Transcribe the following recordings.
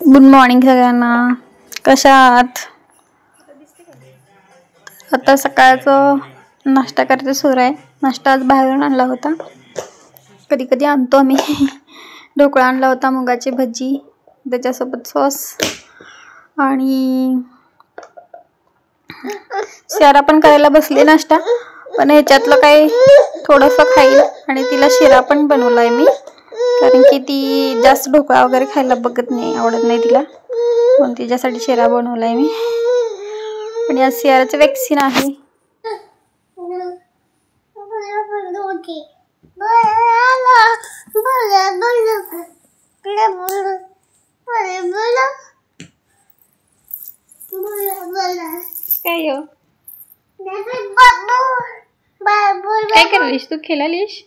Good morning सगळ्यांना. कशा आहात? आता सकाळचं नाश्ता करायचं सुरू आहे. नाश्ता आज बाहेरून आणला होता. कधी कधी आणतो आम्ही. ढोकळा आणला होता, मुगाची भजी, त्याच्यासोबत सॉस आणि शिरा पण करायला बसले नाश्ता. पण ह्याच्यातलं काही थोडंसं खाईल आणि तिला शिरा पण बनवलाय मी, कारण की ती जास्त ढोकळा वगैरे खायला बघत नाही, आवडत नाही तिला, म्हणून तिच्यासाठी शिरा बनवलाय मी. आणि आज शिराचं वॅक्सिन आहे. काय हो, काय करलीस तू? खेळालीस?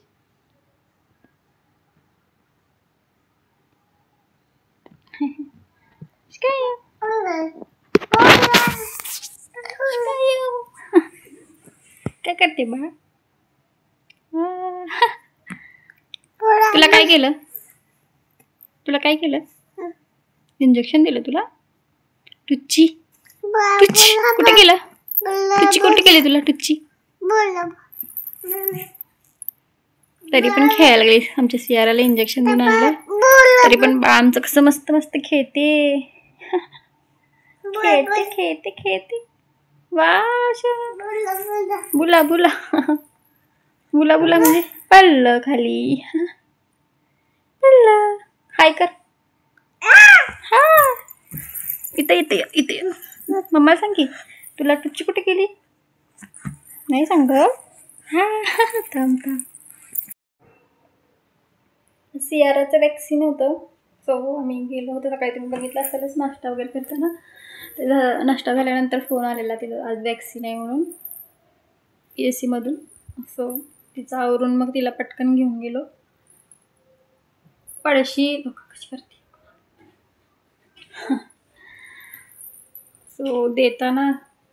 काय करते बा? तुला काय केलं? तुला काय केलं? इंजेक्शन दिलं तुला? टुच्ची टुच्ची कुठे गेलं? टुच्ची कुठे गेली तुला? टुच्ची तरी पण खेळायला लागली. आमच्या सियाराला इंजेक्शन देऊन आणलं, तरी पण आमचं कसं मस्त मस्त खेळते. खेळते खेळते खेळते. वा, बुला बुला बुला बुला म्हणजे पडलं खाली. पडलं. हाय कर. हा, इथं इथं इथे. मम्मा सांग की तुला टुच्ची कुठे गेली? नाही सांग. हा, थांब थांब. सियाराचं वॅक्सिन होतं, सो आम्ही गेलो होतो सकाळी. तुम्ही बघितलं असेलच नाश्ता वगैरे करताना. त्याचा नाश्ता झाल्यानंतर फोन आलेला तिला आज वॅक्सिन आहे म्हणून, PSC मधून. सो तिचं आवरून मग तिला पटकन घेऊन गेलो. पडशी कशी करते. सो देताना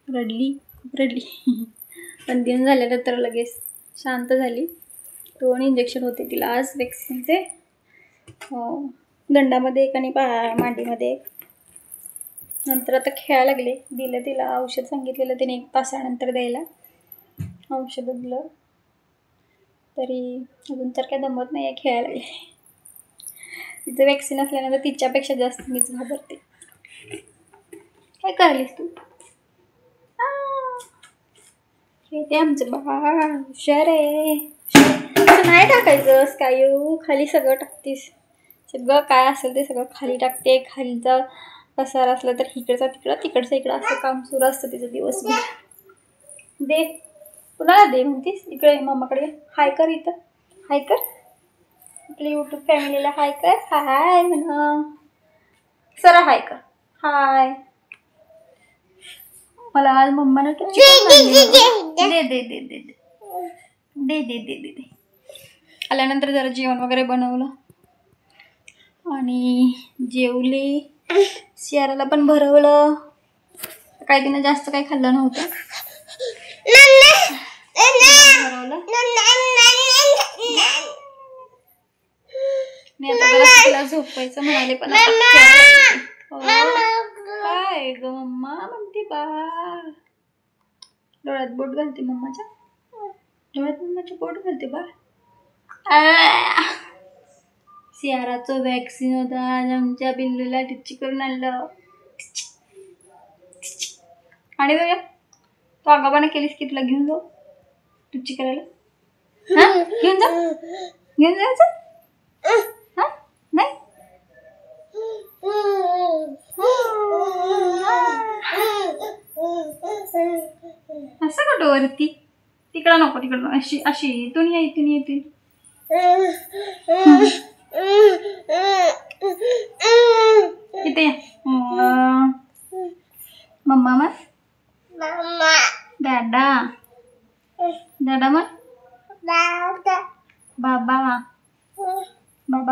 रडली, खूप रडली. पण देऊन झाल्यानंतर लगेच शांत झाली. 2 इंजेक्शन होते तिला आज वॅक्सिनचे, दंडामध्ये एक आणि मांडीमध्ये एक. नंतर आता खेळायला लागले. दिलं तिला औषध, सांगितलेलं तिने 1 तासानंतर द्यायला. औषध दिलं तरी अजून तर काय दमत नाही आहे, खेळायला लागले. तिचं वॅक्सिन असल्यानंतर तिच्यापेक्षा जास्त मीच घाबरते. काय करालीस तू? खेळते आमचं बाळ, हुशार आहे. नाही टाकायचं स्कायू, खाली सगळं टाकतेस. सगळं काय असेल ते सगळं खाली टाकते. खालीचा पसार असला तर इकडचा तिकडं, तिकडचं इकडं, असं काम सुरू असतं तिचं दिवसभर. दे, कुणाला दे म्हणतेस? इकडे मम्माकडे हाय कर. इथं हाय कर. आपल्या यूट्यूब फॅमिलीला हाय कर. हाय म्हणा, सरा हाय कर. हाय. मला आज मम्मानं टुच्ची दे दे दे दे दे दे दे दे दे. आल्यानंतर जरा जेवण वगैरे बनवलं आणि जेवले. सियाराला पण भरवलं. काही तिनं जास्त काही खाल्लं नव्हतं. भरवलं. मी आता जरा तिला झोपायचं म्हणाले, पण काय ग मम्मा म्हणते बा. डोळ्यात बोट घालते मम्माच्या, डोळ्यात मम्माच्या बोट घालते बा. सियाराचं वॅक्सिन होता आज. आमच्या बिल्लूला टुच्ची करून आणलं. आणि बघा तू आगापाने केलीस की तुला घेऊन जाऊ टुच्ची करायला. हा, घेऊन जा, घेऊन जायचं. हा, नाही असं कुठं वरती, तिकडं नको, तिकडं अशी अशी इथून ये, इथून ये, इथून. इथे या. मम्मा मग दादा, दादा मग बाबा, बाबा मग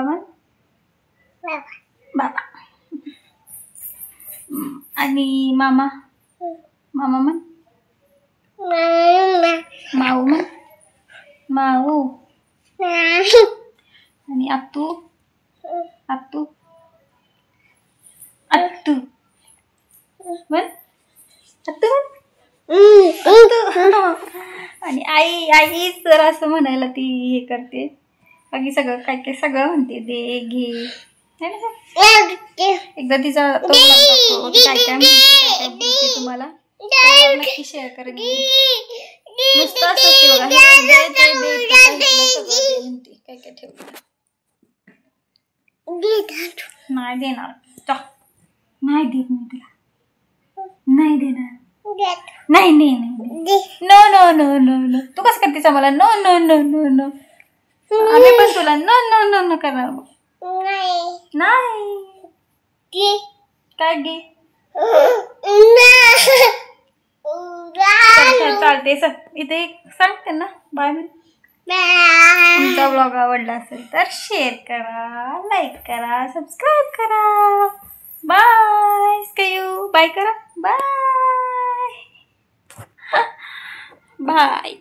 बाबा. आणि मामा, मामा मग माऊ, मग माऊ. आणि आत्तू, आत्तू अत्तू म्हण अत्तू आणि आई आई जर असं म्हणायला ती हे करते बाकी सगळं काय काय सगळं म्हणते दे घे एकदा तिचा काय काय म्हणते तुम्हाला नक्की शेअर करेन नुसतं असते बघा म्हणते काय काय ठेवते नाही देणार नाही देत मी तुला नाही देणार नाही नाही no no no no no तू कसं करतेस आम्हाला no no no no no आम्ही पण तुला नो नो नो नो करणार नाही काय गे चालते इथे सांगते ना बाय मी तुमचा ब्लॉग आवडला असेल तर शेअर करा लाईक करा सबस्क्राईब करा बाय स्कायू बाय करा बाय बाय